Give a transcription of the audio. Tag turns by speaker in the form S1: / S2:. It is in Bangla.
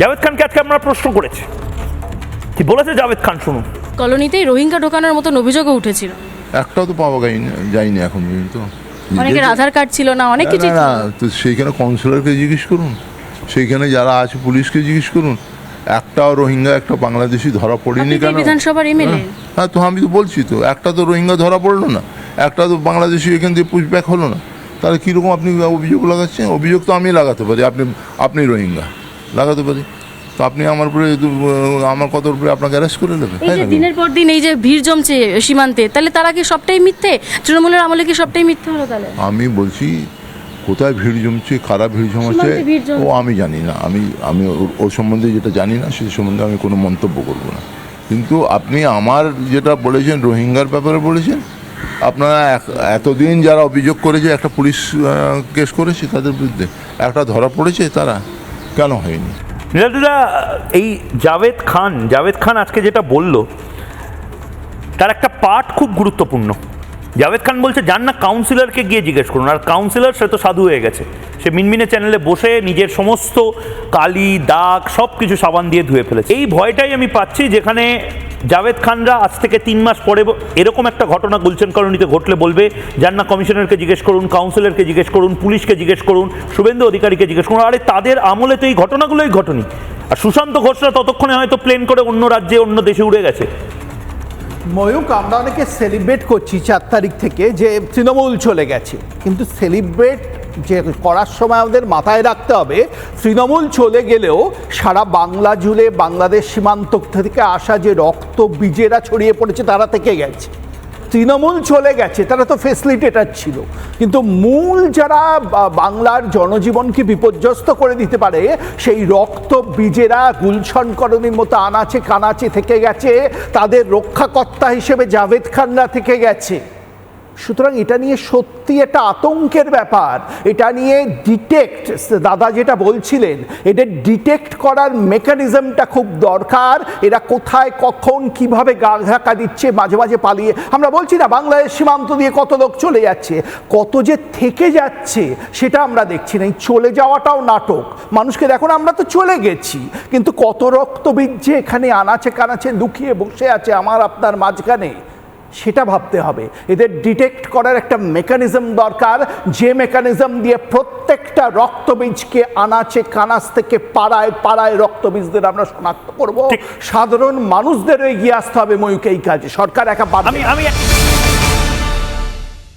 S1: জাভেদ খানকে আজকে আমরা প্রশ্ন করেছি, কি বলেছে জাভেদ খান শুনুন।
S2: কলোনিতেই রোহিঙ্গা ঢোকানোর মতন অভিযোগও উঠেছিল,
S3: একটাও তো পাওয়া যায়নি এখন পর্যন্ত।
S2: অনেকের আধার কার্ড ছিল না, অনেক কিছু।
S3: না, তো সেইখানে কাউন্সিলরকে জিজ্ঞেস করুন, সেইখানে যারা আছে পুলিশকে জিজ্ঞেস করুন, একটাও রোহিঙ্গা একটা বাংলাদেশি ধরা পড়েনি কেন?
S2: বিধানসভার এমএলএ।
S3: হ্যাঁ, তো আমি তো বলছি তো, একটা তো রোহিঙ্গা ধরা পড়লো না, একটা তো বাংলাদেশি এখান থেকে পুশব্যাক হলো না। তাহলে কীরকম আপনি অভিযোগ লাগাচ্ছেন? অভিযোগ তো আমি লাগাতে পারি, আপনি রোহিঙ্গা লাগাতে পারি, তো আপনি আমার উপরে আমার কথার উপরে আপনাকে অ্যারেস্ট করে নেবে।
S2: এই যে দিনের পর দিন এই যে ভিড় জমছে সীমান্তে, তাহলে তারা কি সবটাই মিথ্যে? তৃণমূলের আমলে কি সবটাই মিথ্যে হলো তাহলে?
S3: আমি বলছি কোথায় ভিড় জমছে, খারাপ ভিড় জমাচ্ছে ও আমি জানি না, আমি ওর সম্বন্ধে যেটা জানি না সেই সম্বন্ধে আমি কোনো মন্তব্য করব না। কিন্তু আপনি আমার যেটা বলেছেন রোহিঙ্গার ব্যাপারে বলেছেন, আপনারা এতদিন যারা অভিযোগ করেছে, একটা পুলিশ কেস করেছে তাদের বিরুদ্ধে, একটা ধরা পড়েছে, তারা কেন হয়নি?
S1: নীলাদ্রিদা, এই জাভেদ খান আজকে যেটা বলল তার একটা পার্ট খুব গুরুত্বপূর্ণ। জাভেদ খান বলছে যান না কাউন্সিলরকে গিয়ে জিজ্ঞেস করুন, আর কাউন্সিলর সে তো সাধু হয়ে গেছে, সে মিনমিনে চ্যানেলে বসে নিজের সমস্ত কালি দাগ সব কিছু সাবান দিয়ে ধুয়ে ফেলেছে। এই ভয়টাই আমি পাচ্ছি, যেখানে জাভেদ খানরা আজ থেকে 3 মাস পরে এরকম একটা ঘটনা গুলশান কলোনিতে ঘটলে বলবে যান না কমিশনারকে জিজ্ঞেস করুন, কাউন্সিলরকে জিজ্ঞেস করুন, পুলিশকে জিজ্ঞেস করুন, শুভেন্দু অধিকারীকে জিজ্ঞেস করুন। আরে তাদের আমলে তো এই ঘটনাগুলোই ঘটনি। আর সুশান্ত ঘোষরা ততক্ষণে হয়তো প্লেন করে অন্য রাজ্যে অন্য দেশে উড়ে গেছে।
S4: ময়ূক, আমরা অনেকে সেলিব্রেট করছি 4 তারিখ থেকে যে তৃণমূল চলে গেছে, কিন্তু সেলিব্রেট যে করার সময় আমাদের মাথায় রাখতে হবে, তৃণমূল চলে গেলেও সারা বাংলা জুড়ে বাংলাদেশ সীমান্ত থেকে আসা যে রক্ত বীজেরা ছড়িয়ে পড়েছে তারা থেকে গেছে। তৃণমূল চলে গেছে, তারা তো ফেসিলিটেটার ছিল, কিন্তু মূল যারা বাংলার জনজীবনকে বিপর্যস্ত করে দিতে পারে সেই রক্ত বীজেরা গুলশান কলোনির মতো আনাচে কানাচে থেকে গেছে, তাদের রক্ষাকর্তা হিসেবে জাভেদ খানরা থেকে গেছে। সুতরাং এটা নিয়ে সত্যি একটা আতঙ্কের ব্যাপার। এটা নিয়ে ডিটেক্ট, দাদা যেটা বলছিলেন, এটা ডিটেক্ট করার মেকানিজমটা খুব দরকার। এরা কোথায় কখন কিভাবে গা ঢাকা দিচ্ছে, মাঝে মাঝে পালিয়ে, আমরা বলছি না বাংলাদেশ সীমান্ত দিয়ে কত লোক চলে যাচ্ছে, কত যে থেকে যাচ্ছে সেটা আমরা দেখছি না। এই চলে যাওয়াটাও নাটক। মানুষকে দেখুন, আমরা তো চলে গেছি, কিন্তু কত রক্তবীজ যে এখানে আনাচে কানাচে লুকিয়ে বসে আছে আমার আপনার মাঝখানে, সেটা ভাবতে হবে। এদের ডিটেক্ট করার একটা মেকানিজম দরকার, যে মেকানিজম দিয়ে প্রত্যেকটা রক্তবীজকে আনাচে কানাচ থেকে পাড়ায় পাড়ায় রক্তবীজদের আমরা শনাক্ত করব। সাধারণ মানুষদেরও এগিয়ে আসতে হবে ময়ূক এই কাজে, সরকার একা পারবে না।
S1: আমি